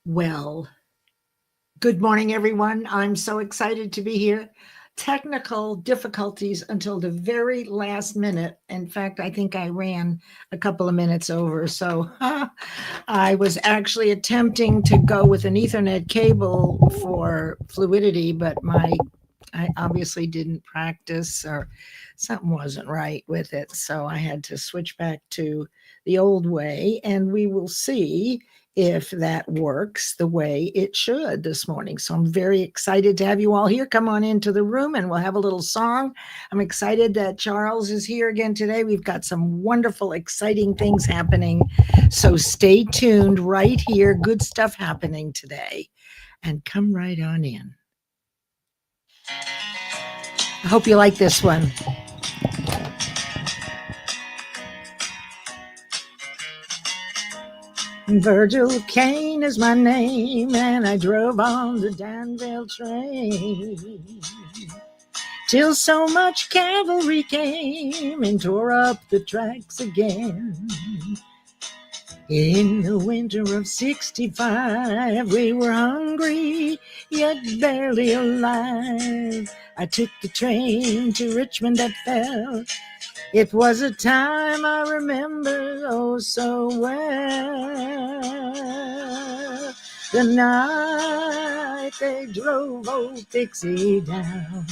Well, good morning, everyone. I'm so excited to be here. Technical difficulties until the very last minute. In fact, I think I ran a couple of minutes over. So I was actually attempting to go with an Ethernet cable for fluidity, but I obviously didn't practice or something wasn't right with it. So I had to switch back to the old way, and we will see if that works the way it should this morning. So I'm very excited to have you all here. Come on into the room and we'll have a little song. I'm excited that Charles is here again today. We've got some wonderful, exciting things happening. So stay tuned right here. Good stuff happening today. And come right on in. I hope you like this one. 𝙤𝙪𝙧 is my name, and I drove on the Danville train till so much cavalry came and tore up the tracks again. In the winter of '65, we were hungry, yet barely alive. I took the train to Richmond that fell. It was a time I remember oh so well. The night they drove old Dixie down,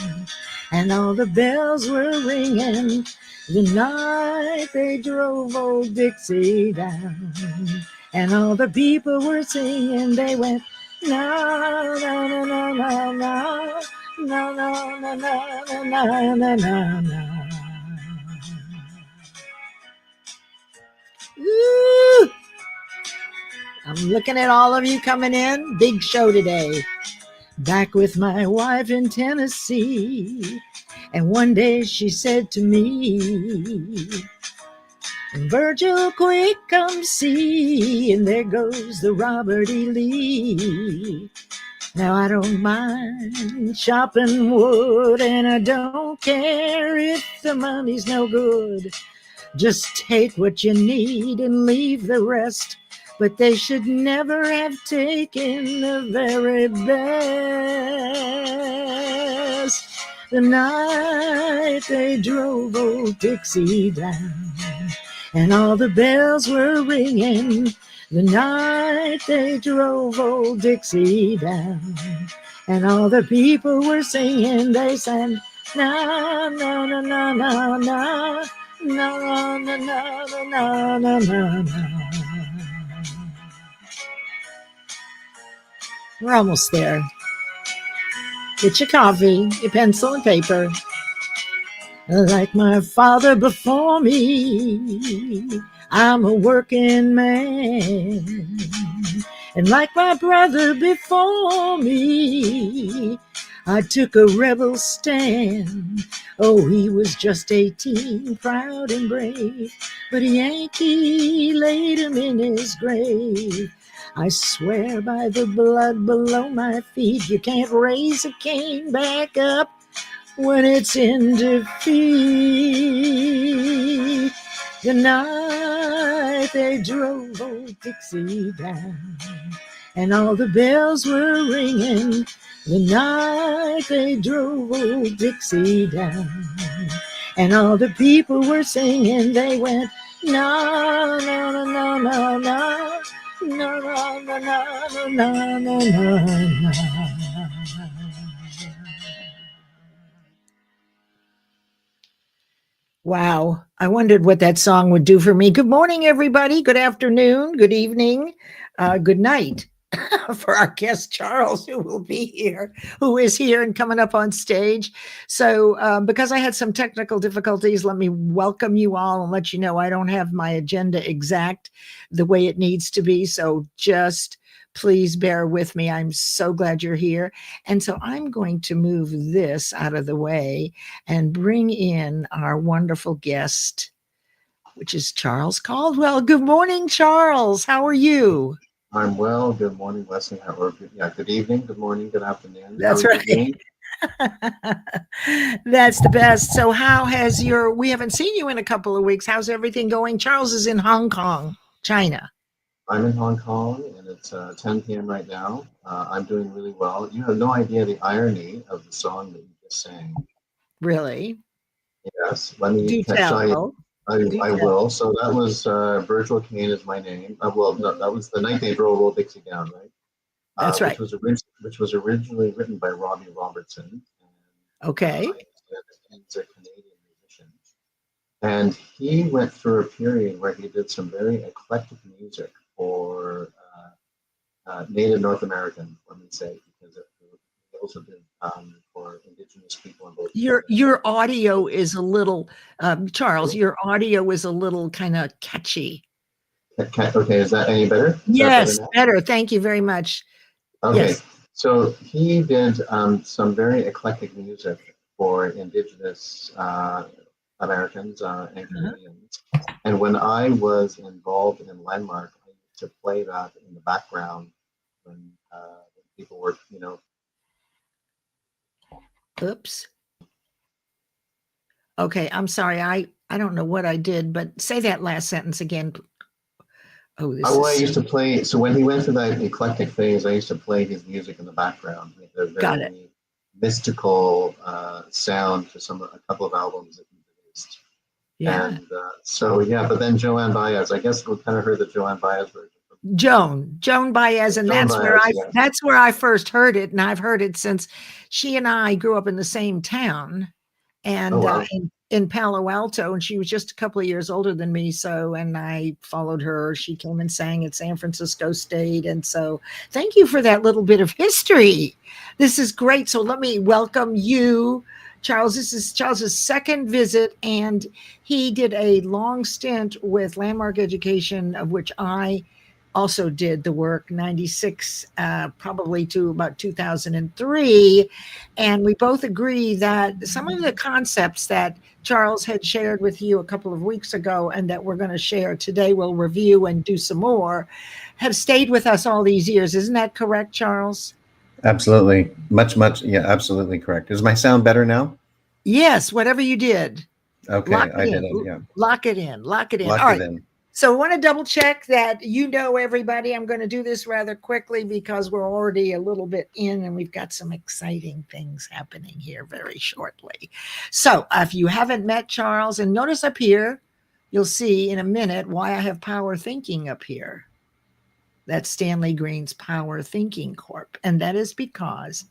and all the bells were ringing. The night they drove old Dixie down, and all the people were singing. They went, na na na na na na na na na na na na na na. Woo! I'm looking at all of you coming in. Big show today. Back with my wife in Tennessee. And one day she said to me, "Virgil, quick, come see. And there goes the Robert E. Lee. Now I don't mind chopping wood, and I don't care if the money's no good. Just take what you need and leave the rest. But they should never have taken the very best. The night they drove old Dixie down, and all the bells were ringing. The night they drove old Dixie down, and all the people were singing. They sang, na na na na na na. Na na na na na na na na. We're almost there. Get your coffee, your pencil and paper. Like my father before me, I'm a working man. And like my brother before me, I took a rebel stand. Oh, he was just 18, proud and brave, but a Yankee laid him in his grave. I swear by the blood below my feet, you can't raise a cane back up when it's in defeat. The night they drove old Dixie down, and all the bells were ringing. The night they drove old Dixie down, and all the people were singing. They went, na na na na na na na na na na na na na. Wow, I wondered what that song would do for me. Good morning, everybody. Good afternoon, good evening, good night. For our guest Charles, who is here and coming up on stage. So because I had some technical difficulties, let me welcome you all and let you know I don't have my agenda exact the way it needs to be. So just please bear with me. I'm so glad you're here. And so I'm going to move this out of the way and bring in our wonderful guest, which is Charles Caldwell. Good morning, Charles. How are you? I'm well. Good morning, Leslie. Good evening, good morning, good afternoon. That's right. That's the best. So we haven't seen you in a couple of weeks. How's everything going? Charles is in Hong Kong, China. I'm in Hong Kong, and it's 10 p.m. right now. I'm doing really well. You have no idea the irony of the song that you just sang. Really? Yes, let me Do tell you. tell. Do I tell. will. So that was 𝙤𝙧 𝙈𝙪𝙧 is my name. Well, no, that was the night they rolled Dixie down, right? That's right. Which was originally written by Robbie Robertson, and I Okay. understand he's a Canadian musician. And he went through a period where he did some very eclectic music for Native North American, let me say, because it also did for Indigenous people in both Canada. Your audio is a little, Charles, your audio is a little kind of catchy. Okay, is that any better? Is that better Yes, now? better. Thank you very much. Okay, Yes. so he did some very eclectic music for Indigenous Americans and Canadians. And when I was involved in Landmark, I used to play that in the background when people were, Oops. Okay, I'm sorry. I don't know what I did, but say that last sentence again. Oh, this I is used to play. So when he went through that eclectic phase, I used to play his music in the background, with a got it. very mystical sound to a couple of albums that he released. Yeah. And so, yeah, but then Joan Baez, I guess we kind of heard the Joan Baez version. Joan Baez, and Joan Baez, yes. that's where I first heard it, and I've heard it since. She and I grew up in the same town, and Oh, wow. in Palo Alto, and she was just a couple of years older than me. So, and I followed her. She came and sang at San Francisco State, and so thank you for that little bit of history. This is great. So let me welcome you, Charles. This is Charles's second visit, and he did a long stint with Landmark Education, of which I also did the work, 96 probably to about 2003. And we both agree that some of the concepts that Charles had shared with you a couple of weeks ago and that we're going to share today, we'll review and do some more, have stayed with us all these years. Isn't that correct, Charles? Absolutely. Much. Yeah, absolutely correct. Is my sound better now? Yes, whatever you did. Okay, I did it, yeah. Lock it in. Lock it in. Locked All it right. in. So I want to double check that you know everybody. I'm going to do this rather quickly because we're already a little bit in and we've got some exciting things happening here very shortly. So if you haven't met Charles, and notice up here, you'll see in a minute why I have Power Thinking up here. That's Stanley Green's Power Thinking Corp. And that is because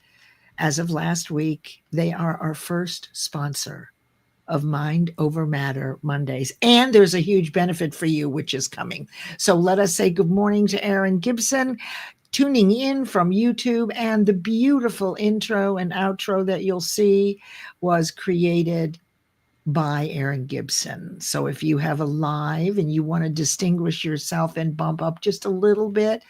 as of last week, they are our first sponsor of Mind Over Matter Mondays. And there's a huge benefit for you, which is coming. So let us say good morning to Aaron Gibson, tuning in from YouTube. And the beautiful intro and outro that you'll see was created by Aaron Gibson. So if you have a live and you want to distinguish yourself and bump up just a little bit,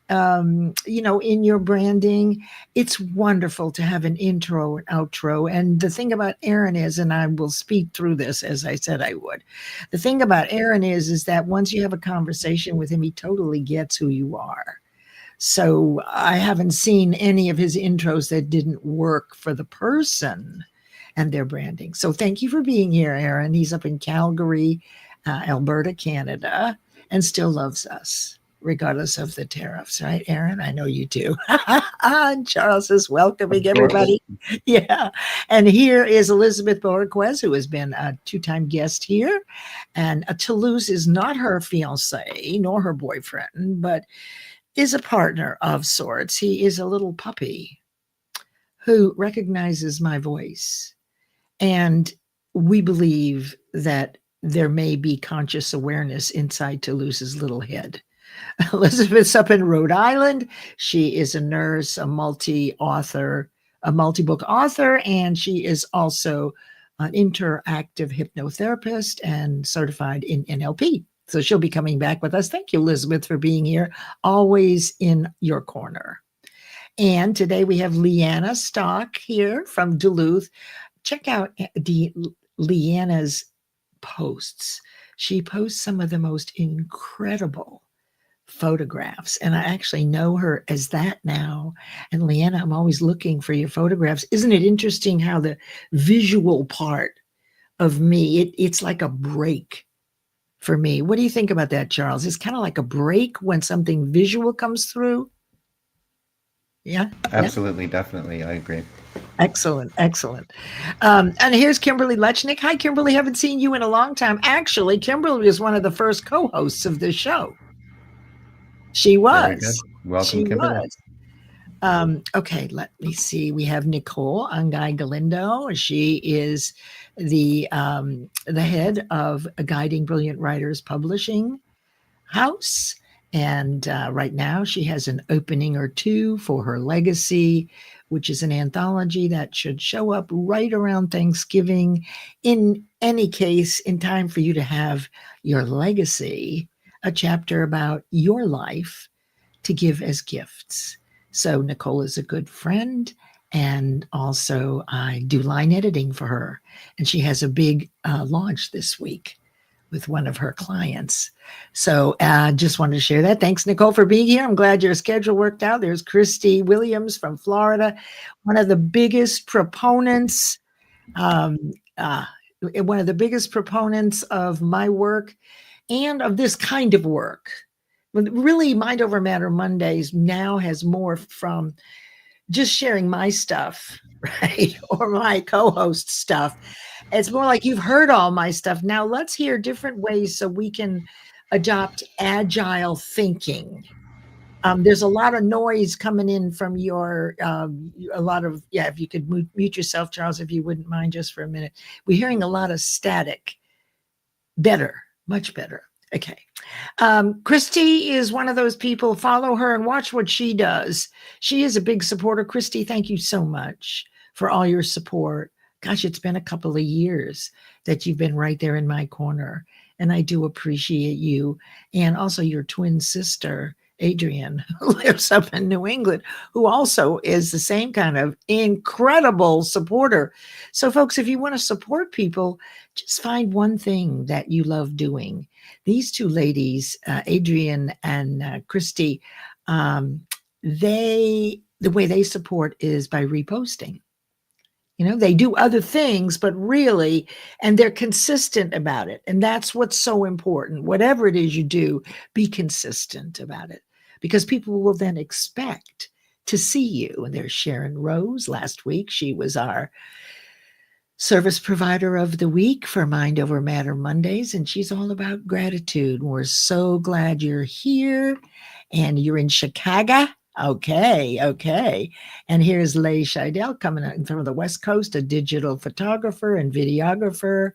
in your branding, it's wonderful to have an intro and outro. And the thing about Aaron is, and I will speed through this as I said I would, the thing about Aaron is that once you have a conversation with him, he totally gets who you are. So I haven't seen any of his intros that didn't work for the person and their branding. So thank you for being here, Aaron. He's up in Calgary, Alberta, Canada, and still loves us, regardless of the tariffs, right, Aaron? I know you do. And Charles is welcoming everybody. Yeah. And here is Elizabeth 𝙈𝙧, who has been a two-time guest here. And Toulouse is not her fiance nor her boyfriend, but is a partner of sorts. He is a little puppy who recognizes my voice. And we believe that there may be conscious awareness inside Toulouse's little head. Elizabeth's up in Rhode Island. She is a nurse, a multi-book author, and she is also an interactive hypnotherapist and certified in NLP. So she'll be coming back with us. Thank you, Elizabeth, for being here, always in your corner. And today we have Leanna Stock here from Duluth. Check out Leanna's posts. She posts some of the most incredible photographs, and I actually know her as that now. And Leanna, I'm always looking for your photographs. Isn't it interesting how the visual part of me, it's like a break for me. What do you think about that, Charles? It's kind of like a break when something visual comes through. Yeah. Absolutely, definitely. I agree. Excellent, excellent. And here's Kimberly Lechnick. Hi, Kimberly. Haven't seen you in a long time. Actually, Kimberly was one of the first co-hosts of this show. She Very good. was. Welcome, She Kimberly. was. Okay, let me see. We have Nicole Angay-Galindo. She is the head of Guiding Brilliant Writers Publishing House. And right now she has an opening or two for her legacy, which is an anthology that should show up right around Thanksgiving. In any case, in time for you to have your legacy, a chapter about your life to give as gifts. So Nicole is a good friend, and also I do line editing for her. And she has a big launch this week with one of her clients. So just wanted to share that. Thanks, Nicole, for being here. I'm glad your schedule worked out. There's Christy Williams from Florida, one of the biggest proponents, of my work and of this kind of work. Really, Mind Over Matter Mondays now has morphed from just sharing my stuff, right? Or my co-host stuff. It's more like you've heard all my stuff. Now let's hear different ways so we can adopt agile thinking. There's a lot of noise coming in from your, if you could mute yourself, Charles, if you wouldn't mind just for a minute. We're hearing a lot of static. Better, much better. Okay. Christy is one of those people. Follow her and watch what she does. She is a big supporter. Christy, thank you so much for all your support. Gosh, it's been a couple of years that you've been right there in my corner, and I do appreciate you. And also your twin sister, Adrienne, who lives up in New England, who also is the same kind of incredible supporter. So folks, if you want to support people, just find one thing that you love doing. These two ladies, Adrienne and Christy, the way they support is by reposting. You know, they do other things, but really, and they're consistent about it. And that's what's so important. Whatever it is you do, be consistent about it, because people will then expect to see you. And there's Sharon Rose. Last week, she was our service provider of the week for Mind Over Matter Mondays, and she's all about gratitude. We're so glad you're here, and you're in Chicago. Okay. And here's Louise Scheidel coming out from the West Coast, a digital photographer and videographer,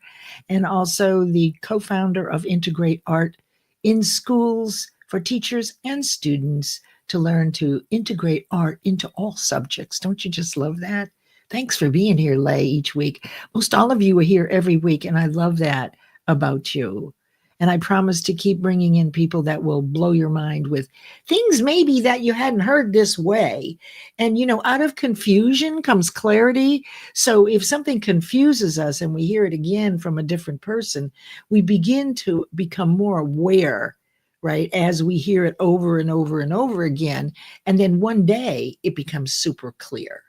and also the co-founder of Integrate Art in Schools for teachers and students to learn to integrate art into all subjects. Don't you just love that? Thanks for being here, Lay, each week. Most all of you are here every week, and I love that about you. And I promise to keep bringing in people that will blow your mind with things maybe that you hadn't heard this way. And, you know, out of confusion comes clarity. So if something confuses us and we hear it again from a different person, we begin to become more aware, right, as we hear it over and over and over again. And then one day it becomes super clear.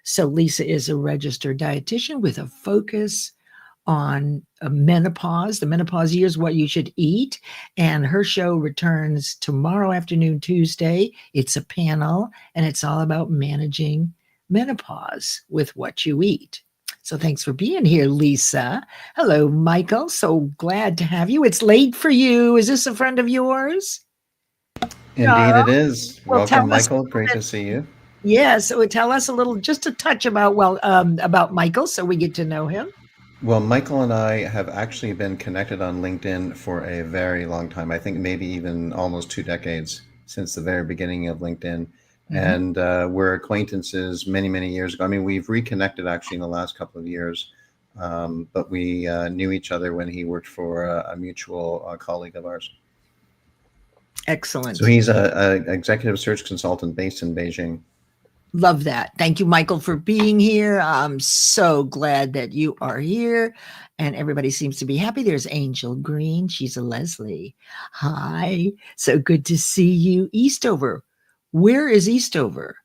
So Lisa is a registered dietitian with a focus on menopause, the menopause years, what you should eat. And her show returns tomorrow afternoon, Tuesday. It's a panel, and it's all about managing menopause with what you eat. So thanks for being here, Lisa. Hello, Michael. So glad to have you. It's late for you. Is this a friend of yours? Indeed, it is. Well, Welcome, Michael. Great to see you. Yeah, so tell us a little, just a touch about Michael, so we get to know him. Well, Michael and I have actually been connected on LinkedIn for a very long time. I think maybe even almost 2 decades, since the very beginning of LinkedIn. Mm-hmm. And we're acquaintances many, many years ago. I mean, we've reconnected actually in the last couple of years, but we knew each other when he worked for a mutual colleague of ours. Excellent. So he's an executive search consultant based in Beijing. Love that. Thank you, Michael, for being here. I'm so glad that you are here, and everybody seems to be happy. There's Angel Green. She's a Leslie. Hi. So good to see you. Eastover. Where is Eastover?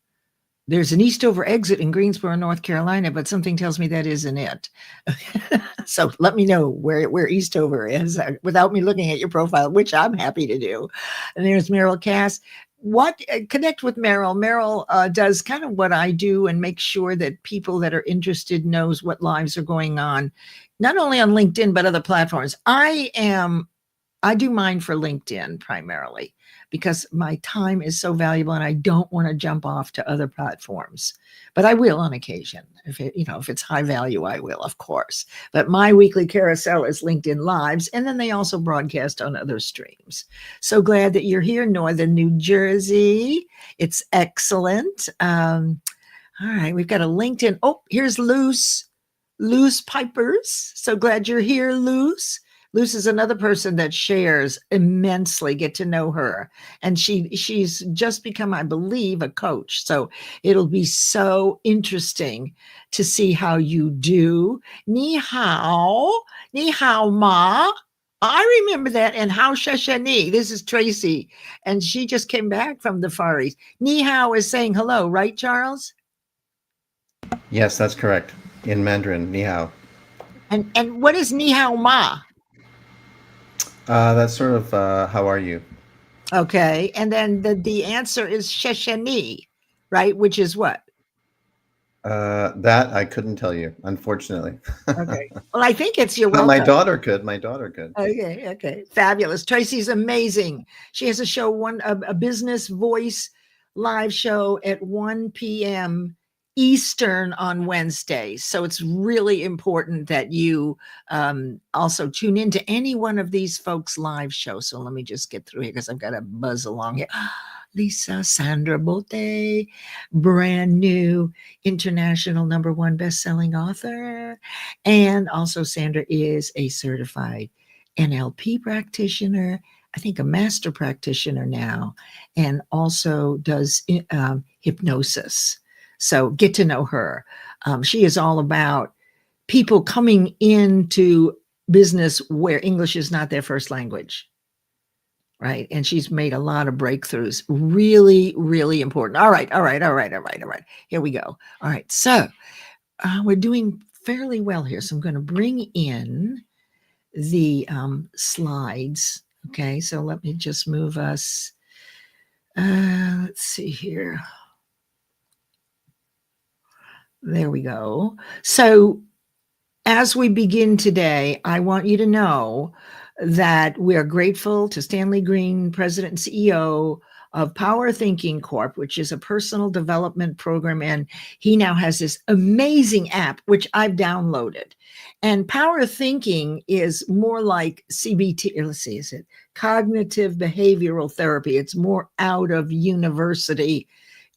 There's an Eastover exit in Greensboro, North Carolina, but something tells me that isn't it. So let me know where Eastover is without me looking at your profile, which I'm happy to do. And there's Meryl Cass. Connect with Meryl. Meryl does kind of what I do and make sure that people that are interested knows what lives are going on, not only on LinkedIn, but other platforms. I do mine for LinkedIn primarily because my time is so valuable and I don't want to jump off to other platforms, but I will on occasion. If it's high value, I will, of course. But my weekly carousel is LinkedIn Lives, and then they also broadcast on other streams. So glad that you're here, Northern New Jersey. It's excellent. All right, we've got a LinkedIn. Oh, here's Luce Pipers. So glad you're here, Luce. Luce is another person that shares immensely. Get to know her. And she's just become, I believe, a coach. So it'll be so interesting to see how you do. Ni hao ma. I remember that. And how shashani. This is Tracy. And she just came back from the Far East. Ni hao is saying hello, right, Charles? Yes, that's correct. In Mandarin, ni hao. And what is ni hao ma? That's sort of how are you? Okay. And then the answer is sheshani, right? Which is what? That I couldn't tell you, unfortunately. Okay. Well, I think it's your But welcome. my daughter could. My daughter could. Okay. Fabulous. Tracy's amazing. She has a show, a business voice live show at 1 p.m. Eastern on Wednesdays. So it's really important that you also tune into any one of these folks' live shows. So let me just get through here because I've got to buzz along here. Lisa Sandra Bote, brand new international #1 best-selling author. And also Sandra is a certified NLP practitioner, I think a master practitioner now, and also does hypnosis. So get to know her. She is all about people coming into business where English is not their first language. Right. And she's made a lot of breakthroughs. Really, really important. All right. Here we go. All right. So we're doing fairly well here. So I'm going to bring in the slides. Okay. So let me just move us. Let's see here. There we go. So as we begin today, I want you to know that we are grateful to Stanley Green, President and CEO of Power Thinking Corp, which is a personal development program. And he now has this amazing app, which I've downloaded. And Power Thinking is more like CBT, let's see, is it cognitive behavioral therapy? It's more out of university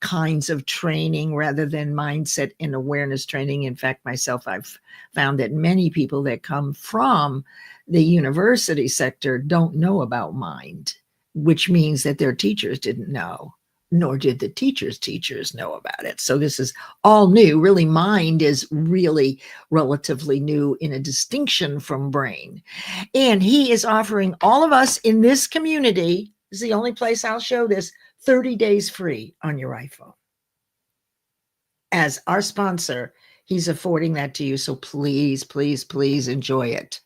kinds of training rather than mindset and awareness training. In fact, myself, I've found that many people that come from the university sector don't know about mind, which means that their teachers didn't know, nor did the teachers know about it. So this is all new. Really, mind is really relatively new in a distinction from brain. And he is offering all of us in this community, this is the only place I'll show this, 30 days free on your iPhone. As our sponsor, he's affording that to you. So please, please, please enjoy it.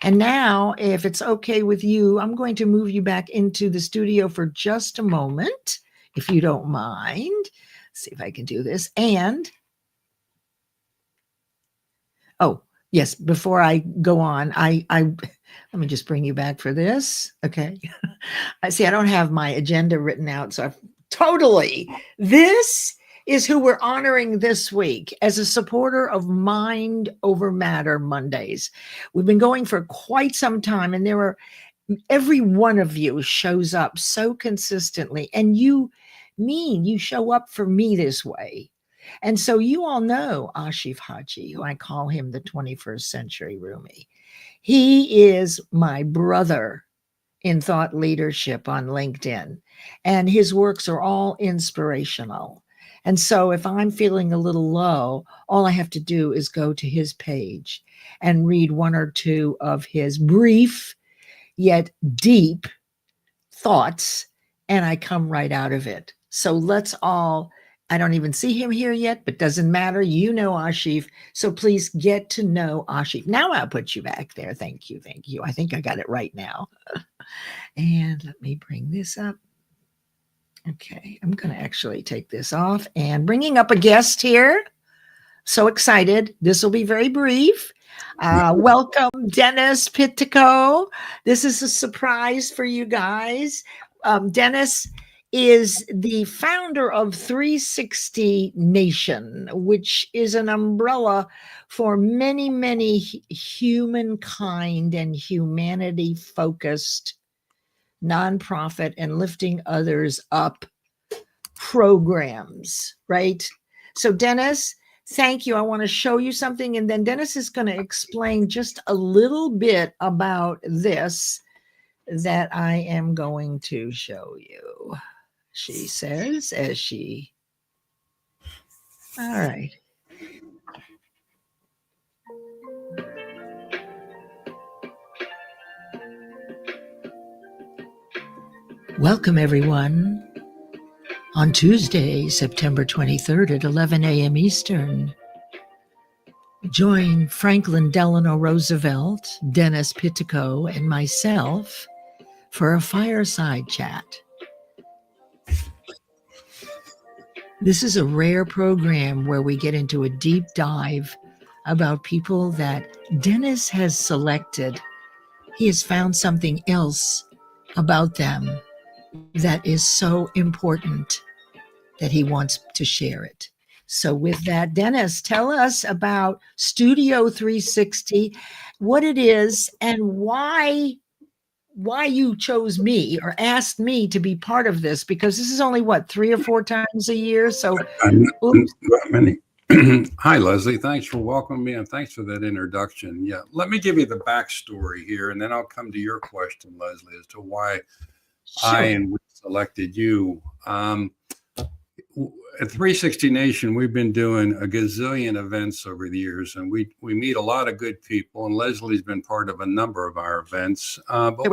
And now, if it's okay with you, I'm going to move you back into the studio for just a moment, if you don't mind. Let's see if I can do this. And, oh, yes, before I go on, I let me just bring you back for this. Okay. I see, I don't have my agenda written out. So this is who we're honoring this week as a supporter of Mind Over Matter Mondays. We've been going for quite some time, and every one of you shows up so consistently, and you show up for me this way. And so you all know Ashif Haji, who I call him the 21st century Rumi. He is my brother in thought leadership on LinkedIn, and his works are all inspirational. And so if I'm feeling a little low, all I have to do is go to his page and read one or two of his brief yet deep thoughts, and I come right out of it. So let's all I don't even see him here yet, but doesn't matter. You know Ashif. So please get to know Ashif. Now I'll put you back there. Thank you. Thank you. I think I got it right now. And let me bring this up. Okay, I'm going to actually take this off and bringing up a guest here. So excited. This will be very brief. Welcome, Dennis Pittico. This is a surprise for you guys. Dennis is the founder of 360 Nation, which is an umbrella for many, many humankind and humanity-focused nonprofit and lifting others up programs, right? So Dennis, thank you. I want to show you something, and then Dennis is going to explain just a little bit about this that I am going to show you. She says, as she, all right. Welcome, everyone. On Tuesday, September 23rd at 11 a.m. Eastern, join Franklin Delano Roosevelt, Dennis Pittico, and myself for a fireside chat. This is a rare program where we get into a deep dive about people that Dennis has selected. He has found something else about them that is so important that he wants to share it. So with that, Dennis, tell us about Studio 360, what it is, and why you chose me or asked me to be part of this, because this is only what, 3 or 4 times a year. So not many. Hi, Leslie. Thanks for welcoming me, and thanks for that introduction. Yeah, let me give you the backstory here, and then I'll come to your question, Leslie, as to why I and we selected you. At 360 Nation, we've been doing a gazillion events over the years, and we meet a lot of good people, and Leslie's been part of a number of our events. But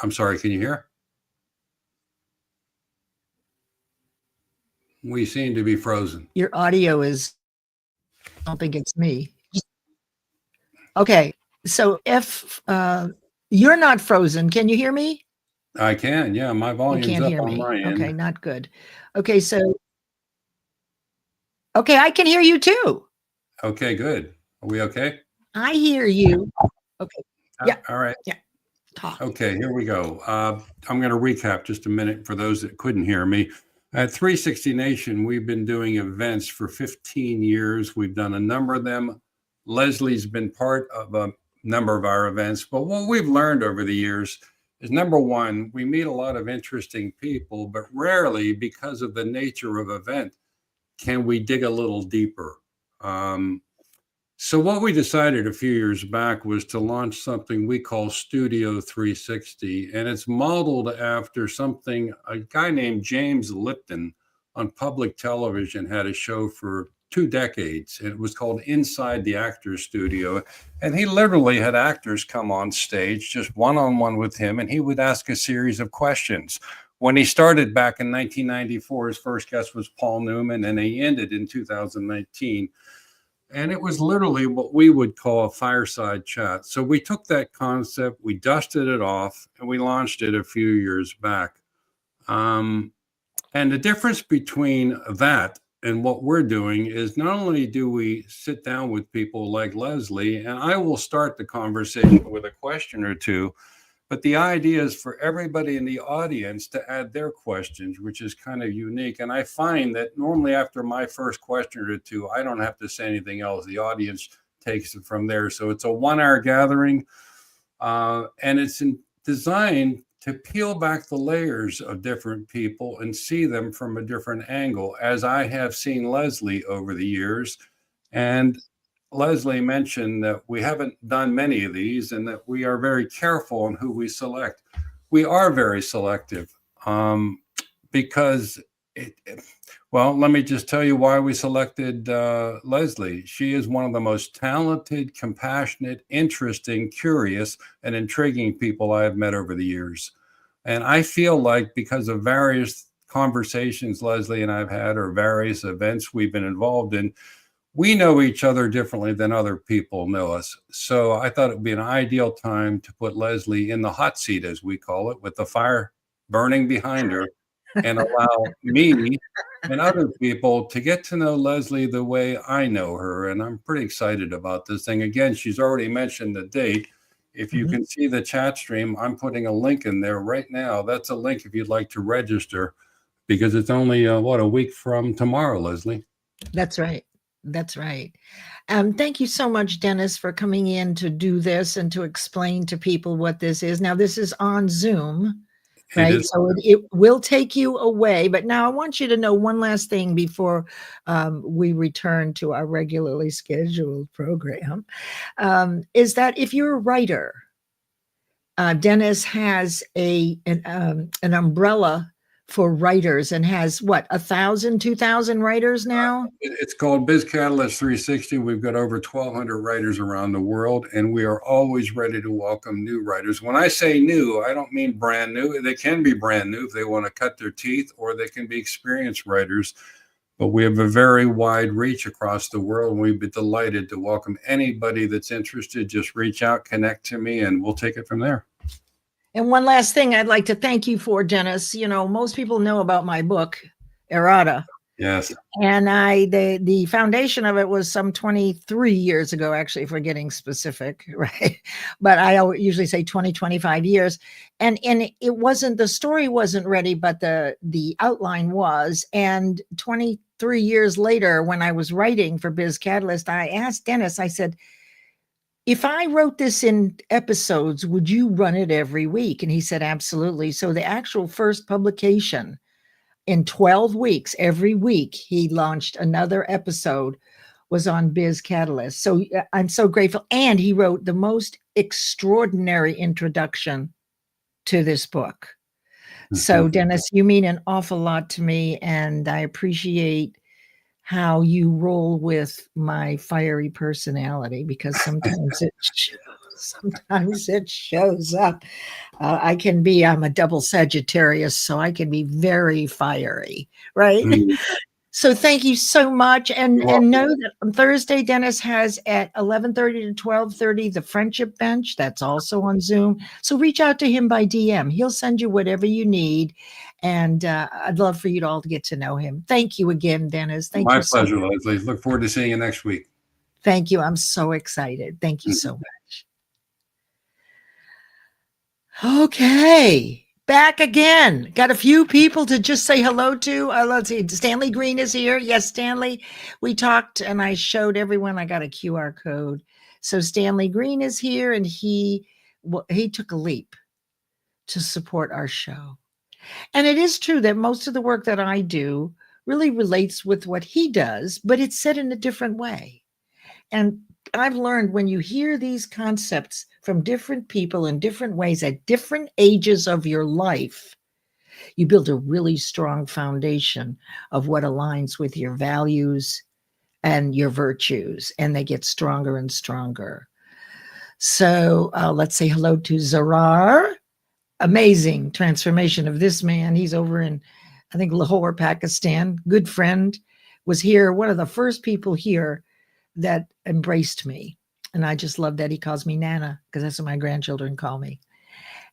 I'm sorry, can you hear? We seem to be frozen. Your audio is, I don't think it's me. Okay, so if you're not frozen, can you hear me? I can, yeah. My volume's up on my end. Okay, not good. Okay, so, okay, I can hear you too. Okay, good. Are we okay? I hear you. Okay, yeah. All right. Yeah, talk. Okay, here we go. I'm going to recap just a minute for those that couldn't hear me. At 360 Nation, we've been doing events for 15 years. We've done a number of them. Leslie's been part of a number of our events, but what we've learned over the years is, number one, we meet a lot of interesting people, but rarely, because of the nature of event, can we dig a little deeper. So what we decided a few years back was to launch something we call Studio 360, and it's modeled after something a guy named James Lipton on public television had a show for 2 decades. And it was called Inside the Actors Studio. And he literally had actors come on stage, just one-on-one with him, and he would ask a series of questions. When he started back in 1994, his first guest was Paul Newman, and he ended in 2019. And it was literally what we would call a fireside chat. So we took that concept, we dusted it off, and we launched it a few years back. And the difference between that and what we're doing is, not only do we sit down with people like Leslie, and I will start the conversation with a question or two, but the idea is for everybody in the audience to add their questions, which is kind of unique. And I find that normally after my first question or two, I don't have to say anything else. The audience takes it from there. So it's a 1-hour gathering, and it's designed to peel back the layers of different people and see them from a different angle, as I have seen Leslie over the years. And Leslie mentioned that we haven't done many of these and that we are very careful on who we select. We are very selective because, well, let me just tell you why we selected Leslie. She is one of the most talented, compassionate, interesting, curious, and intriguing people I have met over the years. And I feel like, because of various conversations Leslie and I've had or various events we've been involved in, we know each other differently than other people know us. So I thought it would be an ideal time to put Leslie in the hot seat, as we call it, with the fire burning behind her, and allow me and other people to get to know Leslie the way I know her. And I'm pretty excited about this thing. Again, she's already mentioned the date. If you can see the chat stream, I'm putting a link in there right now. That's a link if you'd like to register, because it's only, a week from tomorrow, Leslie. That's right. That's right. Thank you so much, Dennis, for coming in to do this and to explain to people what this is. Now, this is on Zoom, right? So it will take you away. But now I want you to know one last thing before we return to our regularly scheduled program, is that if you're a writer, Dennis has an umbrella for writers and has what, 1,000, 2,000 writers now? It's called Biz Catalyst 360. We've got over 1,200 writers around the world, and we are always ready to welcome new writers. When I say new, I don't mean brand new. They can be brand new if they want to cut their teeth, or they can be experienced writers. But we have a very wide reach across the world, and we'd be delighted to welcome anybody that's interested. Just reach out, connect to me, and we'll take it from there. And one last thing I'd like to thank you for, Dennis. You know, most people know about my book, Erhardt. Yes. And the foundation of it was some 23 years ago, actually, if we're getting specific, right? But I usually say 20, 25 years. And it wasn't, the story wasn't ready, but the outline was. And 23 years later, when I was writing for Biz Catalyst, I asked Dennis, I said, if I wrote this in episodes, would you run it every week? And he said, absolutely. So the actual first publication, in 12 weeks, every week, he launched another episode, was on Biz Catalyst. So I'm so grateful. And he wrote the most extraordinary introduction to this book. So Dennis, you mean an awful lot to me, and I appreciate how you roll with my fiery personality, because sometimes it shows up. I'm a double Sagittarius, so I can be very fiery, right? So thank you so much. And know that on Thursday, Dennis has at 11:30 to 12:30, the Friendship Bench. That's also on Zoom. So reach out to him by DM. He'll send you whatever you need. And I'd love for you to all to get to know him. Thank you again, Dennis. Thank you. My pleasure, Leslie. Look forward to seeing you next week. Thank you. I'm so excited. Thank you so much. Okay. Back again. Got a few people to just say hello to. Let's see. Stanley Green is here. Yes, Stanley. We talked and I showed everyone. I got a QR code. So Stanley Green is here, and he took a leap to support our show. And it is true that most of the work that I do really relates with what he does, but it's said in a different way. And I've learned when you hear these concepts from different people in different ways at different ages of your life, you build a really strong foundation of what aligns with your values and your virtues, and they get stronger and stronger. So let's say hello to Zarar. Amazing transformation of this man. He's over in, I think, Lahore, Pakistan. Good friend, was here, one of the first people here that embraced me. And I just love that he calls me Nana, because that's what my grandchildren call me.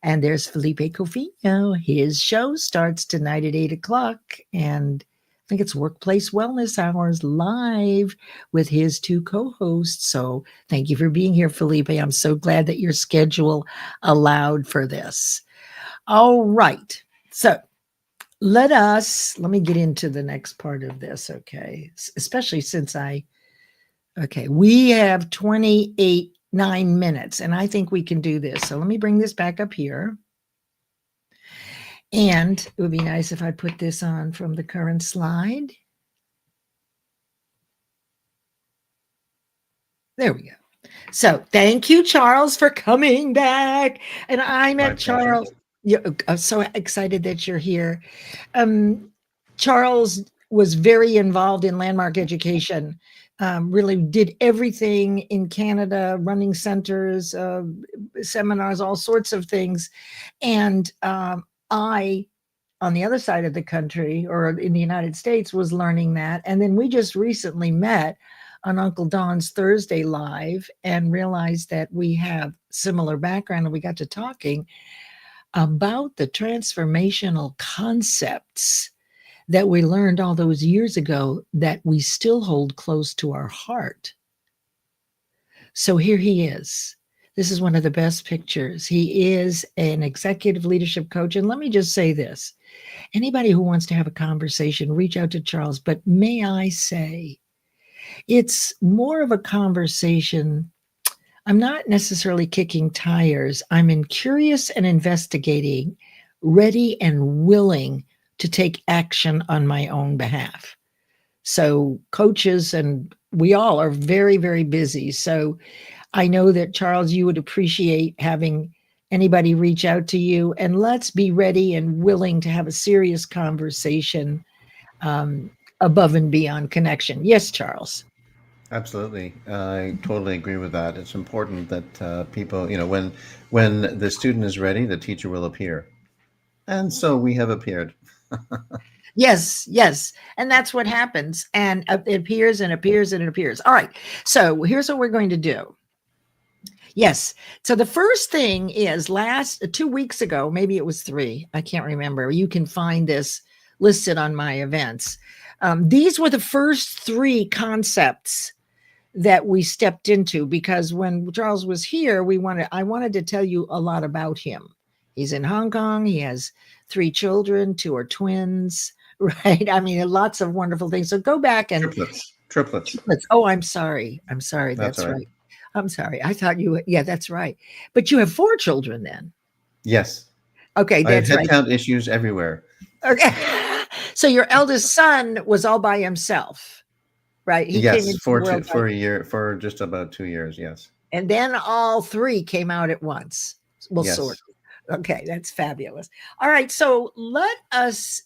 And there's Felipe Cofino. His show starts tonight at 8 o'clock. And I think it's Workplace Wellness Hours live with his two co-hosts. So thank you for being here, Felipe. I'm so glad that your schedule allowed for this. All right. So let me get into the next part of this. Okay. Especially since we have 9 minutes, and I think we can do this. So let me bring this back up here. And it would be nice if I put this on from the current slide. There we go. So thank you, Charles, for coming back. And I met Charles. I'm so excited that you're here. Charles was very involved in landmark education, really did everything in Canada, running centers, seminars, all sorts of things. And I on the other side of the country or in the United States was learning that. And then we just recently met on Uncle Don's Thursday Live and realized that we have similar background, and we got to talking about the transformational concepts that we learned all those years ago that we still hold close to our heart. So here he is. This is one of the best pictures. He is an executive leadership coach. And let me just say this. Anybody who wants to have a conversation, reach out to Charles. But may I say, it's more of a conversation. I'm not necessarily kicking tires. I'm curious and investigating, ready and willing to take action on my own behalf. So coaches and we all are very, very busy. So I know that, Charles, you would appreciate having anybody reach out to you, and let's be ready and willing to have a serious conversation above and beyond connection. Yes, Charles. Absolutely. I totally agree with that. It's important that people, when the student is ready, the teacher will appear. And so we have appeared. Yes, yes. And that's what happens. And it appears and appears and it appears. All right. So here's what we're going to do. Yes. So the first thing is 2 weeks ago, maybe it was 3, I can't remember. You can find this listed on my events. These were the first 3 concepts that we stepped into, because when Charles was here, I wanted to tell you a lot about him. He's in Hong Kong. He has 3 children, 2 are twins, right? I mean, lots of wonderful things. So go back and Triplets. Oh, I'm sorry. That's right. I'm sorry. I thought yeah, that's right. But you have 4 children then. Yes. Okay, that's right. I have headcount issues everywhere. Okay. So your eldest son was all by himself, right? He came into for a year, for just about 2 years. Yes. And then all 3 came out at once. Well, yes. sort of. Okay, that's fabulous. All right, so let us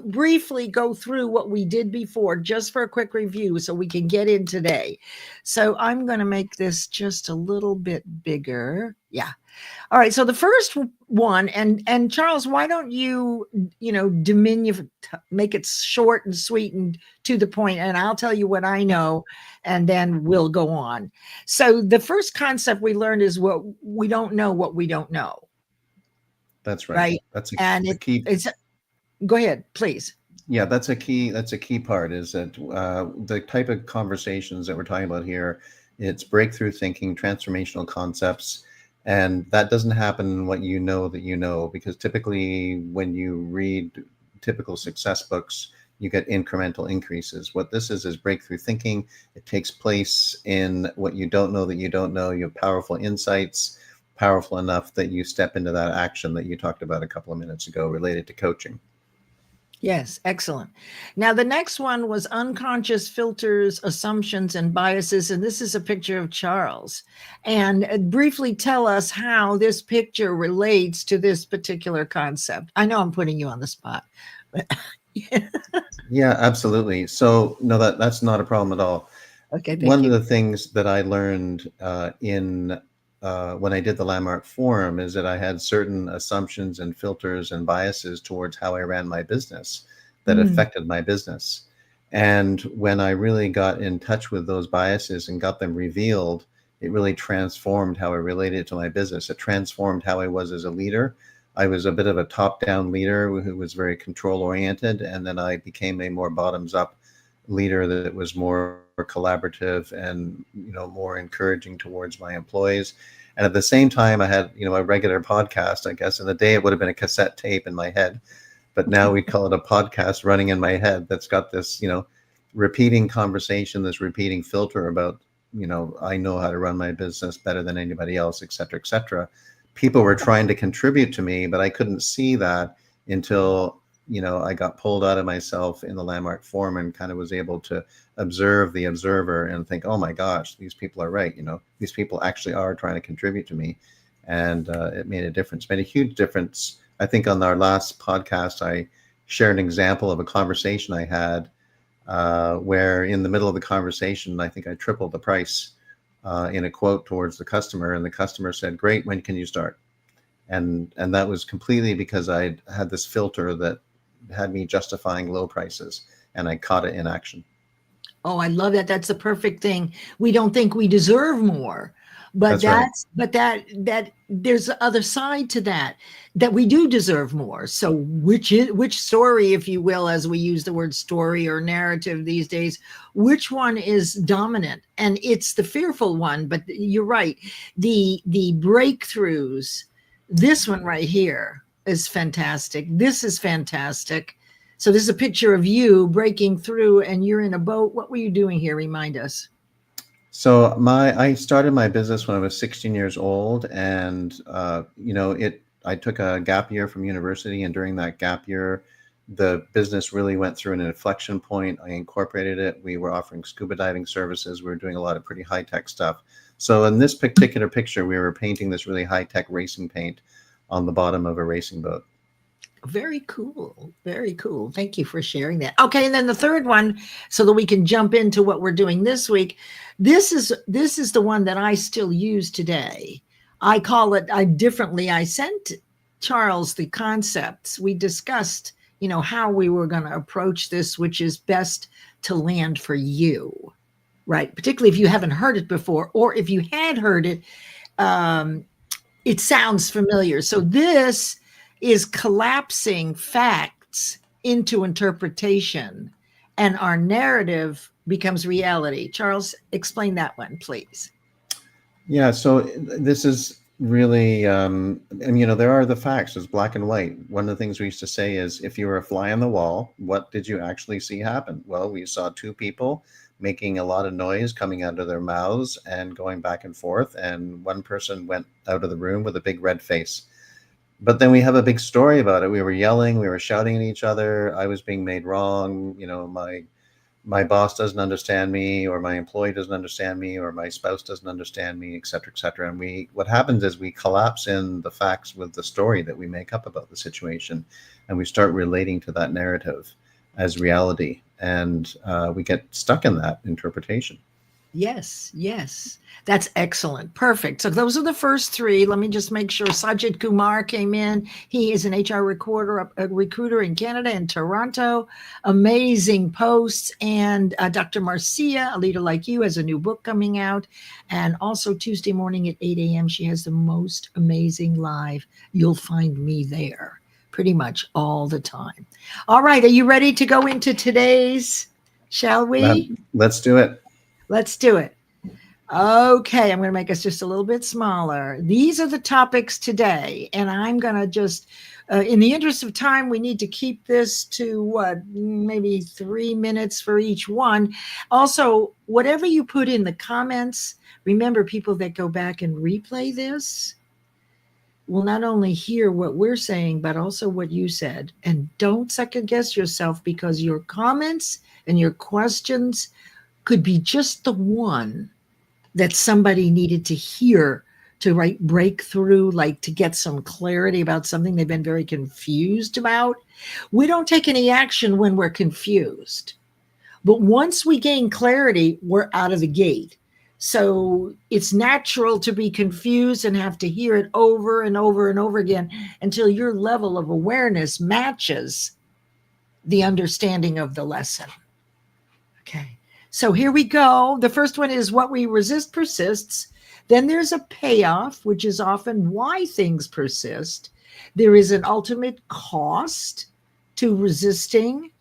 briefly go through what we did before, just for a quick review so we can get in today. So I'm going to make this just a little bit bigger. Yeah. All right. So the first one, and Charles, why don't you make it short and sweet and to the point, and I'll tell you what I know, and then we'll go on. So the first concept we learned is what we don't know. That's right. Right. That's a key. Go ahead, please. Yeah, that's a key part, is that the type of conversations that we're talking about here, it's breakthrough thinking, transformational concepts, and that doesn't happen in what you know, because typically when you read typical success books, you get incremental increases. What this is breakthrough thinking. It takes place in what you don't know that you don't know. You have powerful insights, powerful enough that you step into that action that you talked about a couple of minutes ago related to coaching. Yes, excellent. Now, the next one was unconscious filters, assumptions, and biases. And this is a picture of Charles. And briefly tell us how this picture relates to this particular concept. I know I'm putting you on the spot. Yeah, absolutely. So no, that's not a problem at all. Okay. One of the things that I learned when I did the Landmark Forum is that I had certain assumptions and filters and biases towards how I ran my business that affected my business. And when I really got in touch with those biases and got them revealed, it really transformed how I related to my business. It transformed how I was as a leader. I was a bit of a top-down leader who was very control-oriented, and then I became a more bottoms-up leader that was more collaborative and more encouraging towards my employees. And at the same time, I had a regular podcast. I guess in the day it would have been a cassette tape in my head, but now we call it a podcast running in my head that's got this repeating conversation, this repeating filter about I know how to run my business better than anybody else, et cetera, et cetera. People were trying to contribute to me, but I couldn't see that until I got pulled out of myself in the Landmark Forum and kind of was able to observe the observer and think, oh my gosh, these people are right. These people actually are trying to contribute to me. And it made a difference, made a huge difference. I think on our last podcast, I shared an example of a conversation I had where in the middle of the conversation, I think I tripled the price in a quote towards the customer. And the customer said, great, when can you start? And that was completely because I had this filter that had me justifying low prices, and I caught it in action. Oh, I love that. That's the perfect thing. We don't think we deserve more, but That's right. that there's the other side to that, that we do deserve more. So which story, if you will, as we use the word story or narrative these days, which one is dominant? And it's the fearful one, but you're right. The breakthroughs, this one right here is fantastic. This is fantastic. So this is a picture of you breaking through, and you're in a boat. What were you doing here? Remind us. So I started my business when I was 16 years old, and I took a gap year from university, and during that gap year, the business really went through an inflection point. I incorporated it. We were offering scuba diving services. We were doing a lot of pretty high-tech stuff. So in this particular picture, we were painting this really high-tech racing paint on the bottom of a racing boat. Very cool. Very cool. Thank you for sharing that. Okay, and then the third one, so that we can jump into what we're doing this week. This is the one that I still use today. I call it differently. I sent Charles the concepts. We discussed, how we were going to approach this, which is best to land for you, right? Particularly if you haven't heard it before, or if you had heard it, it sounds familiar. So this is collapsing facts into interpretation, and our narrative becomes reality. Charles, explain that one, please. Yeah, so this is really, and there are the facts. It's black and white. One of the things we used to say is, if you were a fly on the wall, what did you actually see happen? Well, we saw two people making a lot of noise coming out of their mouths and going back and forth, and one person went out of the room with a big red face. But then we have a big story about it. We were yelling, we were shouting at each other. I was being made wrong. My boss doesn't understand me, or my employee doesn't understand me, or my spouse doesn't understand me, et cetera, et cetera. And what happens is we collapse in the facts with the story that we make up about the situation, and we start relating to that narrative as reality, and we get stuck in that interpretation. Yes, yes. That's excellent. Perfect. So those are the first three. Let me just make sure. Sajid Kumar came in. He is an HR recruiter in Canada, in Toronto. Amazing posts. And Dr. Marcia, a leader like you, has a new book coming out. And also Tuesday morning at 8 a.m., she has the most amazing live. You'll find me there pretty much all the time. All right. Are you ready to go into today's, shall we? Let's do it. Let's do it. Okay, I'm going to make us just a little bit smaller. These are the topics today, and I'm going to just, in the interest of time, we need to keep this to maybe 3 minutes for each one. Also, whatever you put in the comments, remember, people that go back and replay this will not only hear what we're saying, but also what you said. And don't second guess yourself, because your comments and your questions could be just the one that somebody needed to hear to break through, like to get some clarity about something they've been very confused about. We don't take any action when we're confused, but once we gain clarity, we're out of the gate. So it's natural to be confused and have to hear it over and over and over again until your level of awareness matches the understanding of the lesson. Okay. So here we go. The first one is what we resist persists. Then there's a payoff, which is often why things persist. There is an ultimate cost to resisting.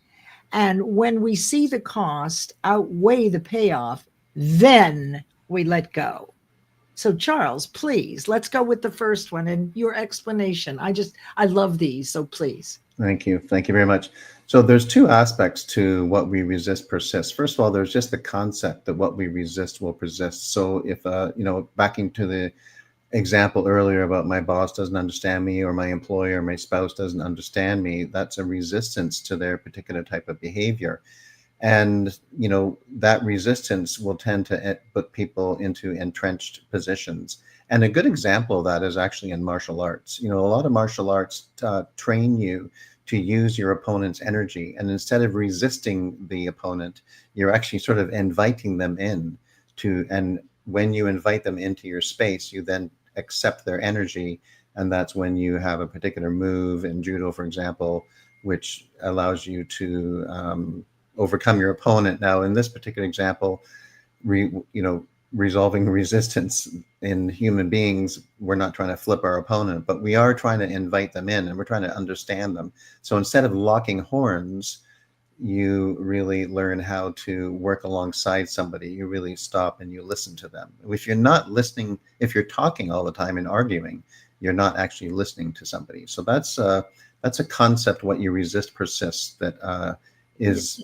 And when we see the cost outweigh the payoff, then we let go. So Charles, please, let's go with the first one and your explanation. I love these, so please. Thank you. Thank you very much. So there's two aspects to what we resist persists. First of all, there's just the concept that what we resist will persist. So if, backing to the example earlier about my boss doesn't understand me, or my employer or my spouse doesn't understand me, that's a resistance to their particular type of behavior. And, that resistance will tend to put people into entrenched positions. And a good example of that is actually in martial arts. A lot of martial arts train you to use your opponent's energy. And instead of resisting the opponent, you're actually sort of inviting them in and when you invite them into your space, you then accept their energy. And that's when you have a particular move in judo, for example, which allows you to overcome your opponent. Now, in this particular example, resolving resistance in human beings, we're not trying to flip our opponent, but we are trying to invite them in, and we're trying to understand them. So instead of locking horns, you really learn how to work alongside somebody. You really stop and you listen to them. If you're not listening, if you're talking all the time and arguing, you're not actually listening to somebody. So that's a concept, what you resist persists, that is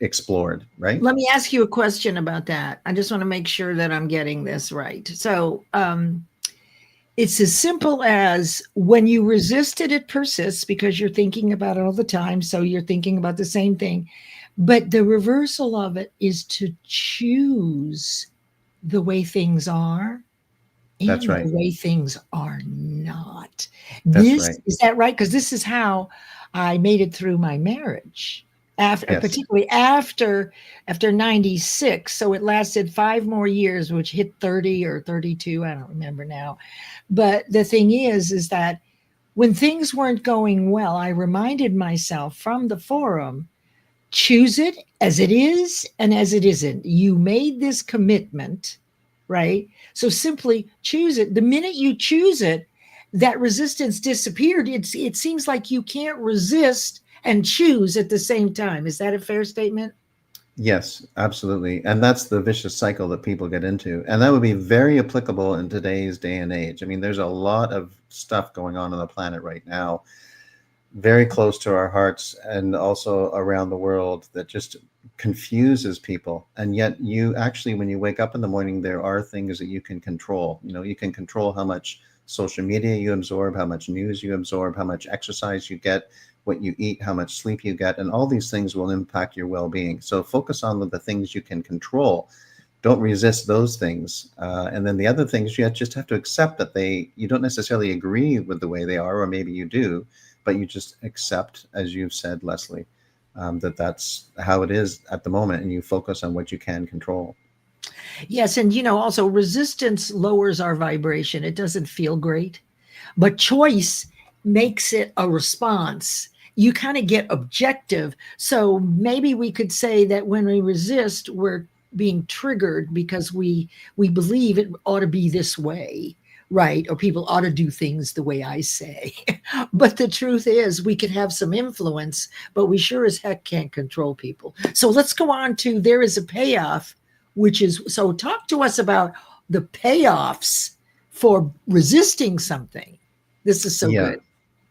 explored, right? Let me ask you a question about that. I just want to make sure that I'm getting this right. So it's as simple as when you resist it, it persists because you're thinking about it all the time. So you're thinking about the same thing. But the reversal of it is to choose the way things are and That's right. the way things are not. That's right. Is that right? Because this is how I made it through my marriage. Particularly after 96. So it lasted 5 more years, which hit 30 or 32. I don't remember now. But the thing is that when things weren't going well, I reminded myself from the forum, choose it as it is and as it isn't. You made this commitment, right? So simply choose it. The minute you choose it, that resistance disappeared. It seems like you can't resist and choose at the same time. Is that a fair statement? Yes, absolutely. And that's the vicious cycle that people get into. And that would be very applicable in today's day and age. I mean, there's a lot of stuff going on the planet right now, very close to our hearts and also around the world, that just confuses people. And yet you actually, when you wake up in the morning, there are things that you can control. You can control how much social media you absorb, how much news you absorb, how much exercise you get, what you eat, how much sleep you get, and all these things will impact your well-being. So focus on the things you can control. Don't resist those things. And then the other things, you just have to accept that you don't necessarily agree with the way they are, or maybe you do, but you just accept, as you've said, Leslie, that that's how it is at the moment, and you focus on what you can control. Yes, and also resistance lowers our vibration. It doesn't feel great, but choice makes it a response. You kind of get objective. So maybe we could say that when we resist, we're being triggered because we believe it ought to be this way, right? Or people ought to do things the way I say. But the truth is we could have some influence, but we sure as heck can't control people. So let's go on to there is a payoff, so talk to us about the payoffs for resisting something. This is so good.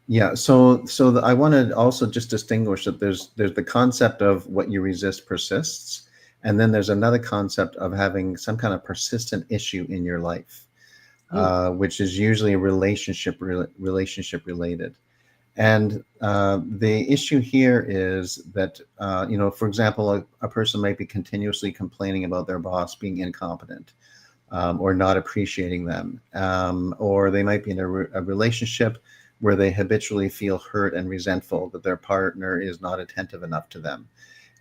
Yeah. So I want to also just distinguish that there's the concept of what you resist persists, and then there's another concept of having some kind of persistent issue in your life, which is usually relationship related. And the issue here is that for example, a person might be continuously complaining about their boss being incompetent, or not appreciating them, or they might be in a relationship where they habitually feel hurt and resentful that their partner is not attentive enough to them.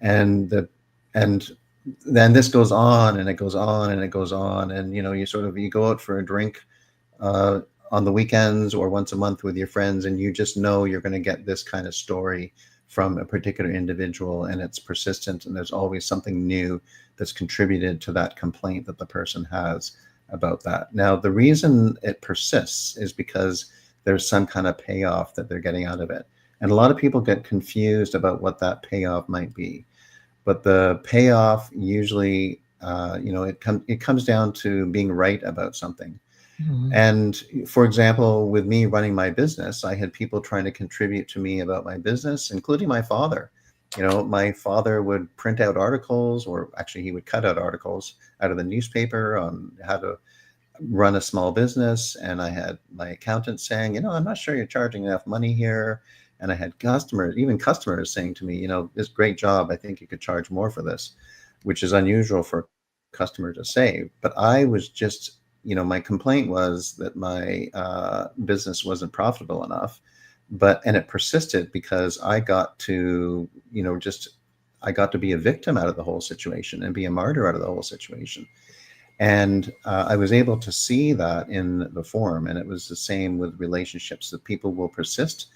And then this goes on and it goes on and it goes on. And, you go out for a drink on the weekends or once a month with your friends, and you just know you're going to get this kind of story from a particular individual, and it's persistent, and there's always something new that's contributed to that complaint that the person has about that. Now, the reason it persists is because there's some kind of payoff that they're getting out of it. And a lot of people get confused about what that payoff might be. But the payoff usually, it comes down to being right about something. Mm-hmm. And for example, with me running my business, I had people trying to contribute to me about my business, including my father. My father would print out articles, or actually he would cut out articles out of the newspaper on how to run a small business. And I had my accountant saying, I'm not sure you're charging enough money here. And I had customers saying to me, this great job, I think you could charge more for this, which is unusual for a customer to say. But I was just, my complaint was that my business wasn't profitable enough. And it persisted because I got to, I got to be a victim out of the whole situation and be a martyr out of the whole situation. And I was able to see that in the forum. And it was the same with relationships, that people will persist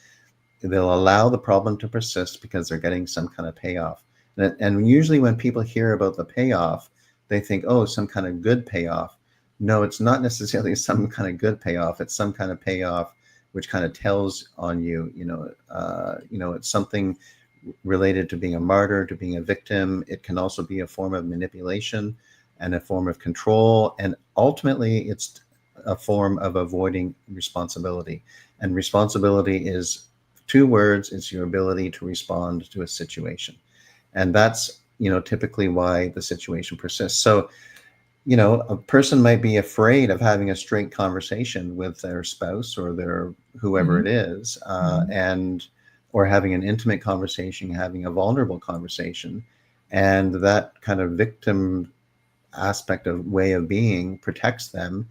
they'll allow the problem to persist because they're getting some kind of payoff. And usually when people hear about the payoff, they think, oh, some kind of good payoff. No, it's not necessarily some kind of good payoff. It's some kind of payoff which kind of tells on you, it's something related to being a martyr, to being a victim. It can also be a form of manipulation and a form of control. And ultimately, it's a form of avoiding responsibility. And responsibility is 2 words. It's your ability to respond to a situation. And that's, typically why the situation persists. So, a person might be afraid of having a straight conversation with their spouse or their whoever it is, or having an intimate conversation, having a vulnerable conversation. And that kind of victim aspect of way of being protects them,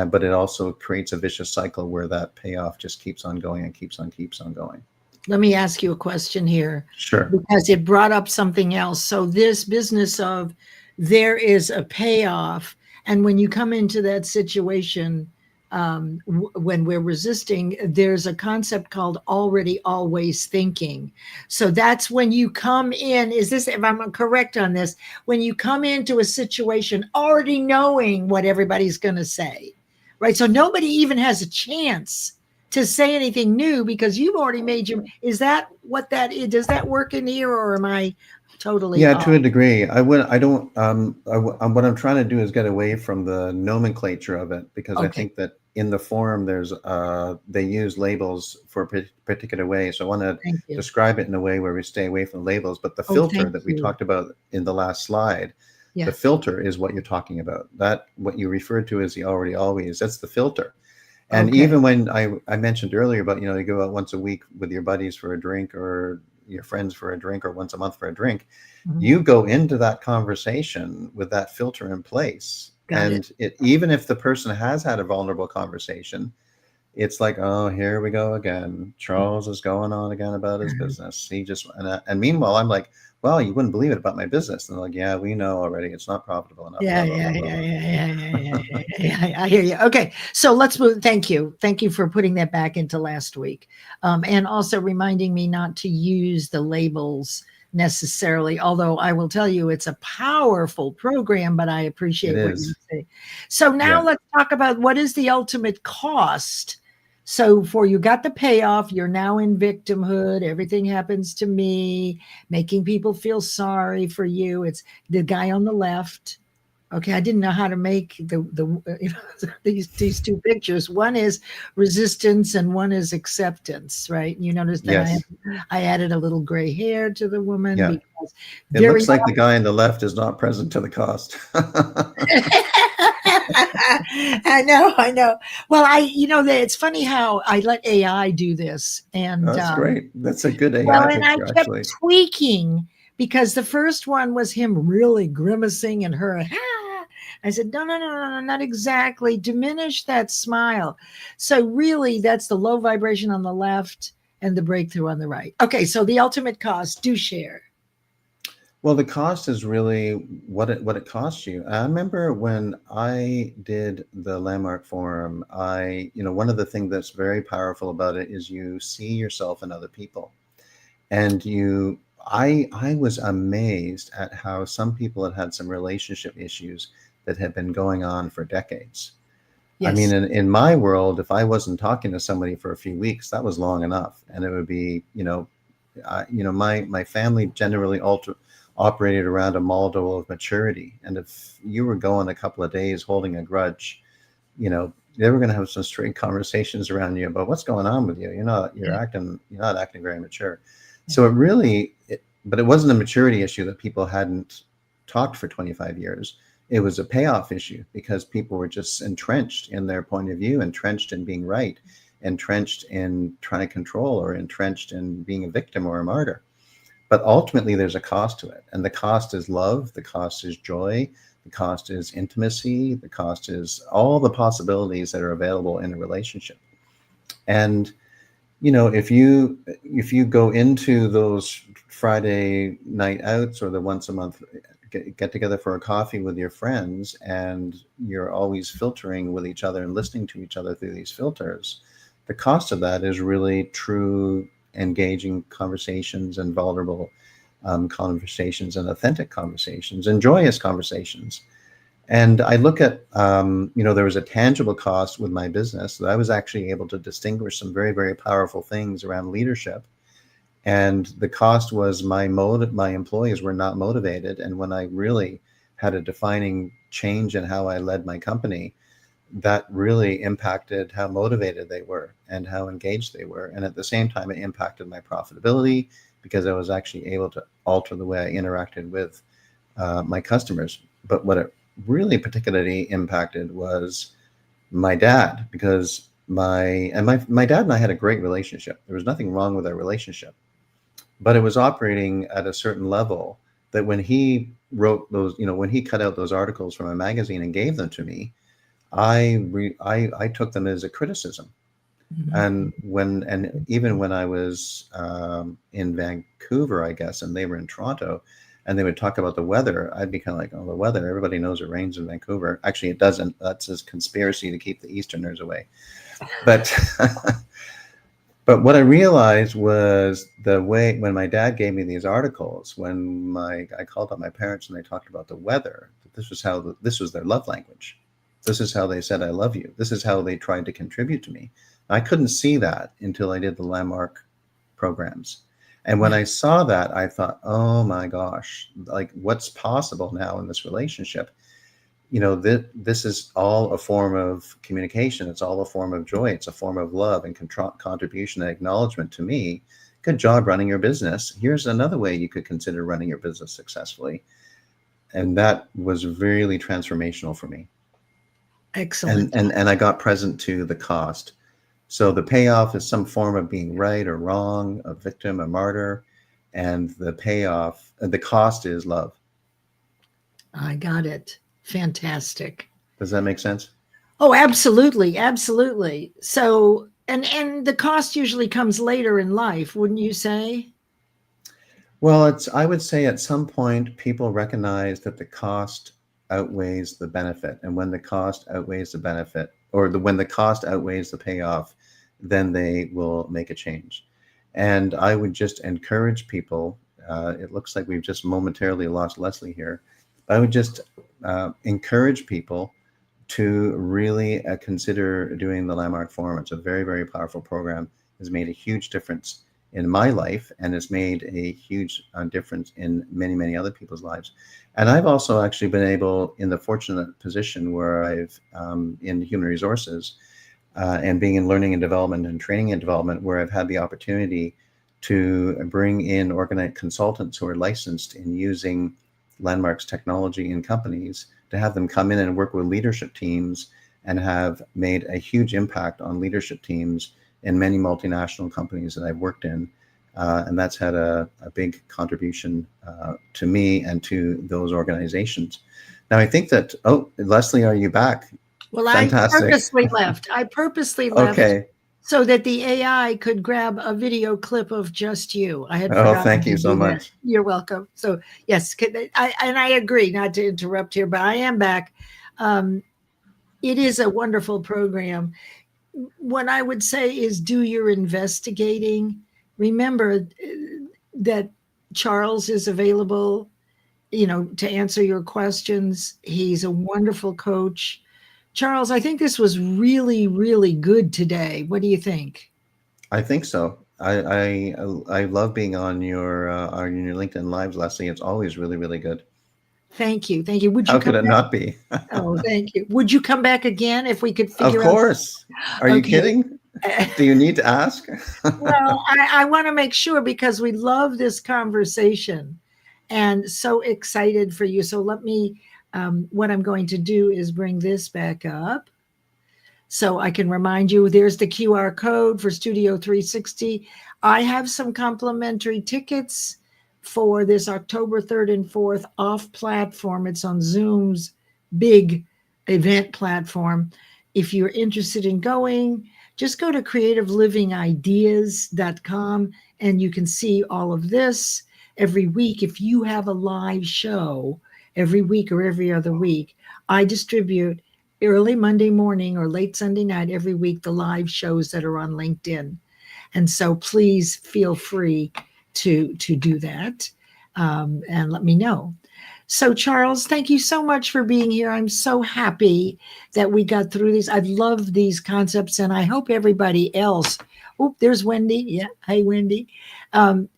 but it also creates a vicious cycle where that payoff just keeps on going and keeps on going. Let me ask you a question here. Sure. Because it brought up something else. So this business of there is a payoff, and when you come into that situation, when we're resisting, there's a concept called already always thinking. So that's when you come in, if I'm correct on this, when you come into a situation already knowing what everybody's going to say, right? So nobody even has a chance to say anything new because you've already made your, is that what that is? Does that work in here, or am I totally Yeah, off? to a degree. What I'm trying to do is get away from the nomenclature of it, because I think that in the forum there's they use labels for a particular way. So I want to describe it in a way where we stay away from labels. But the filter that we talked about in the last slide, the filter is what you're talking about. That what you referred to as the already always, that's the filter. And even when I mentioned earlier about, you go out once a week with your buddies for a drink, or your friends for a drink, or once a month for a drink, you go into that conversation with that filter in place. Even if the person has had a vulnerable conversation, it's like, oh, here we go again. Charles is going on again about his business. He just, and meanwhile, I'm like, well, you wouldn't believe it about my business. And they're like, yeah, we know already. It's not profitable enough. Yeah. I hear you. Okay. So let's move. Thank you. Thank you for putting that back into last week. And also reminding me not to use the labels necessarily, although I will tell you it's a powerful program, but I appreciate what you say. So now let's talk about what is the ultimate cost. So you got the payoff, you're now in victimhood, everything happens to me, making people feel sorry for you. It's the guy on the left. Okay, I didn't know how to make these 2 pictures. One is resistance and one is acceptance, right? You notice that I added a little gray hair to the woman because it looks like the guy on the left is not present to the cost. I know. Well, it's funny how I let AI do this, and that's great. That's a good AI and picture, I kept actually. tweaking, because the first one was him really grimacing and her. I said, no, not exactly. Diminish that smile. So really, that's the low vibration on the left and the breakthrough on the right. Okay, so the ultimate cost. Do share. Well, the cost is really what it costs you. I remember when I did the Landmark Forum, one of the things that's very powerful about it is you see yourself in other people. And I was amazed at how some people had some relationship issues that had been going on for decades. Yes. I mean, in my world, if I wasn't talking to somebody for a few weeks, that was long enough. And it would be, my family generally operated around a model of maturity. And if you were going a couple of days holding a grudge, they were going to have some straight conversations around you about what's going on with you. You're not acting very mature. So but it wasn't a maturity issue that people hadn't talked for 25 years. It was a payoff issue because people were just entrenched in their point of view, entrenched in being right, entrenched in trying to control, or entrenched in being a victim or a martyr. But ultimately, there's a cost to it. And the cost is love. The cost is joy. The cost is intimacy. The cost is all the possibilities that are available in a relationship. And, if you go into those Friday night outs or the once a month get together for a coffee with your friends, and you're always filtering with each other and listening to each other through these filters, the cost of that is really true engaging conversations and vulnerable conversations and authentic conversations and joyous conversations. And I look at, there was a tangible cost with my business that I was actually able to distinguish some very, very powerful things around leadership. And the cost was my employees were not motivated. And when I really had a defining change in how I led my company, that really impacted how motivated they were and how engaged they were. And at the same time, it impacted my profitability because I was actually able to alter the way I interacted with my customers. But what it really particularly impacted was my dad, because my dad and I had a great relationship. There was nothing wrong with our relationship, but it was operating at a certain level that when he wrote those, when he cut out those articles from a magazine and gave them to me, I took them as a criticism. And even when I was in Vancouver, I guess, and they were in Toronto, and they would talk about the weather, I'd be kind of like, oh, the weather, everybody knows it rains in Vancouver. Actually, it doesn't. That's a conspiracy to keep the Easterners away. But but what I realized was the way, when my dad gave me these articles, when I called up my parents and they talked about the weather, this was their love language. This is how they said, I love you. This is how they tried to contribute to me. I couldn't see that until I did the Landmark programs. And when I saw that, I thought, oh my gosh, like what's possible now in this relationship? This is all a form of communication. It's all a form of joy. It's a form of love and contribution and acknowledgement to me. Good job running your business. Here's another way you could consider running your business successfully. And that was really transformational for me. Excellent. And I got present to the cost. So the payoff is some form of being right or wrong, a victim, a martyr, and the payoff, the cost is love. I got it. Fantastic. Does that make sense? Oh, absolutely. Absolutely. So, and the cost usually comes later in life, wouldn't you say? Well, I would say at some point people recognize that the cost outweighs the benefit. And when the cost outweighs the benefit, or when the cost outweighs the payoff, then they will make a change. And I would just encourage people, it looks like we've just momentarily lost Leslie here. I would just encourage people to really consider doing the Landmark Forum. It's a very, very powerful program. It has made a huge difference in my life, and it's made a huge difference in many, many other people's lives. And I've also actually been able, in the fortunate position where I've in human resources and being in learning and development and training and development, where I've had the opportunity to bring in organized consultants who are licensed in using Landmark's technology in companies, to have them come in and work with leadership teams, and have made a huge impact on leadership teams in many multinational companies that I've worked in. And that's had a big contribution to me and to those organizations. Now, I think that, oh, Leslie, are you back? Well, Fantastic. I purposely left Okay. so that the AI could grab a video clip of just you. I had Oh, forgotten thank to you so do that. much. You're welcome. So yes, I agree, not to interrupt here, but I am back. It is a wonderful program. What I would say is do your investigating. Remember that Charles is available, to answer your questions. He's a wonderful coach. Charles, I think this was really, really good today. What do you think? I think so. I love being on your LinkedIn Lives, Leslie. It's always really, really good. Thank you. Thank you. Would you How come could it back? not be? Oh, thank you. Would you come back again if we could figure Of out? course. Are you Okay. kidding? Do you need to ask? Well, I want to make sure, because we love this conversation and so excited for you. So let me, what I'm going to do is bring this back up so I can remind you. There's the QR code for Studio 360. I have some complimentary tickets for this October 3rd and 4th off platform. It's on Zoom's big event platform. If you're interested in going, just go to creativelivingIdeas.com and you can see all of this every week. If you have a live show every week or every other week, I distribute early Monday morning or late Sunday night every week the live shows that are on LinkedIn. And so please feel free to do that, and let me know. So Charles, thank you so much for being here. I'm so happy that we got through these. I love these concepts, and I hope everybody else. Oh, there's Wendy. Yeah. Hey, Wendy.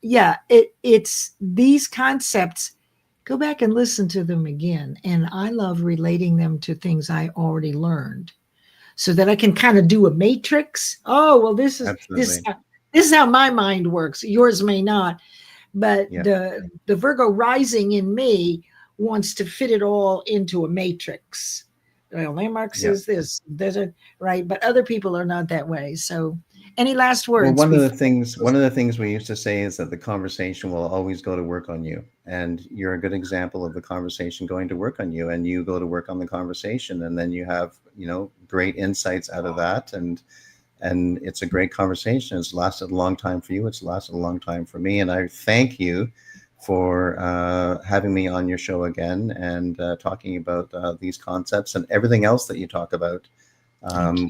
Yeah, it's these concepts. Go back and listen to them again. And I love relating them to things I already learned so that I can kind of do a matrix. Oh, well, this Absolutely. is how my mind works. Yours may not, but Yeah. the Virgo rising in me wants to fit it all into a matrix. Well, landmark Yeah. says this, there's a right, but other people are not that way. So, any last Well, words? one of the things we used to say is that the conversation will always go to work on you, and you're a good example of the conversation going to work on you, and you go to work on the conversation, and then you have, great insights out of that, and it's a great conversation. It's lasted a long time for you. It's lasted a long time for me, and I thank you for having me on your show again and talking about these concepts and everything else that you talk about.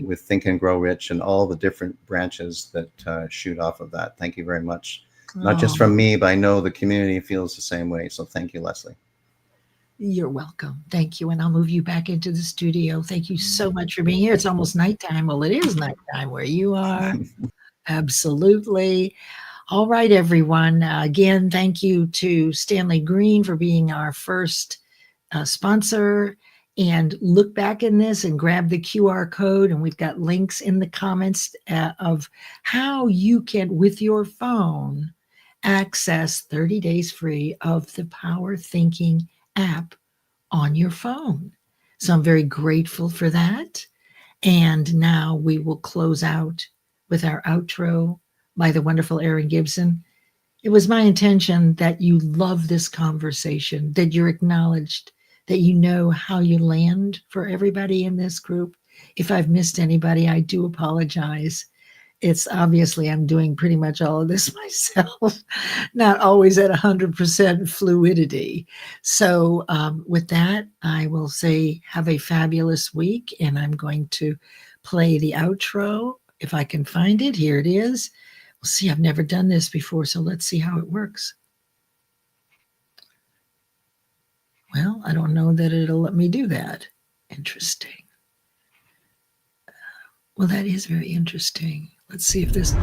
With Think and Grow Rich and all the different branches that shoot off of that. Thank you very much. Not just from me, but I know the community feels the same way. So thank you, Leslie. You're welcome. Thank you. And I'll move you back into the studio. Thank you so much for being here. It's almost nighttime. Well, it is nighttime where you are. Absolutely. All right, everyone. Again, thank you to Stanley Green for being our first sponsor. And look back in this and grab the QR code. And we've got links in the comments of how you can, with your phone, access 30 days free of the Power Thinking app on your phone. So I'm very grateful for that. And now we will close out with our outro by the wonderful Erin Gibson. It was my intention that you love this conversation, that you're acknowledged, that you know how you land for everybody in this group. If I've missed anybody, I do apologize. It's obviously I'm doing pretty much all of this myself, not always at 100% fluidity. So with that, I will say have a fabulous week, and I'm going to play the outro. If I can find it, here it is. We'll see, I've never done this before, so let's see how it works. Well, I don't know that it'll let me do that. Interesting. Well, that is very interesting. Let's see if this...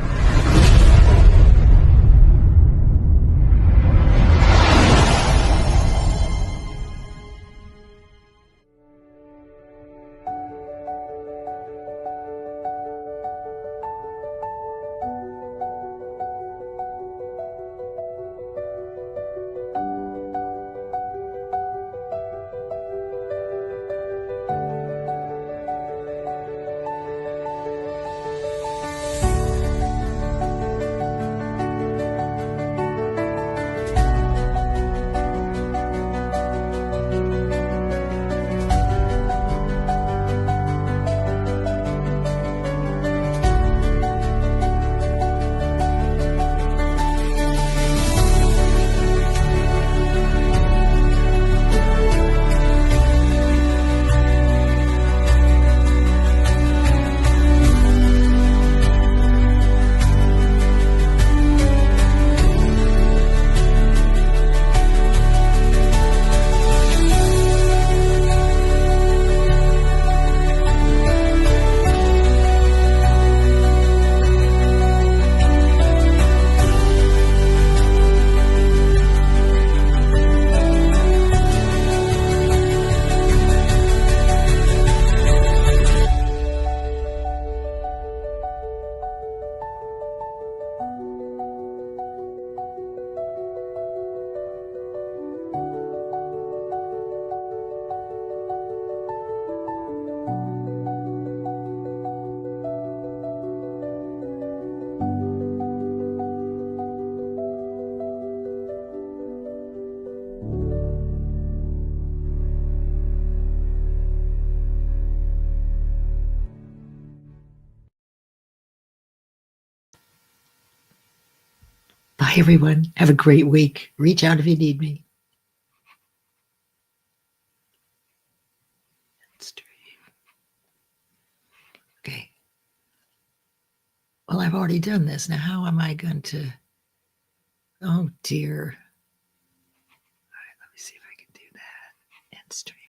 Bye, everyone. Have a great week. Reach out if you need me. Okay. Well, I've already done this. Now, how am I going to? Oh, dear. All right, let me see if I can do that. End stream.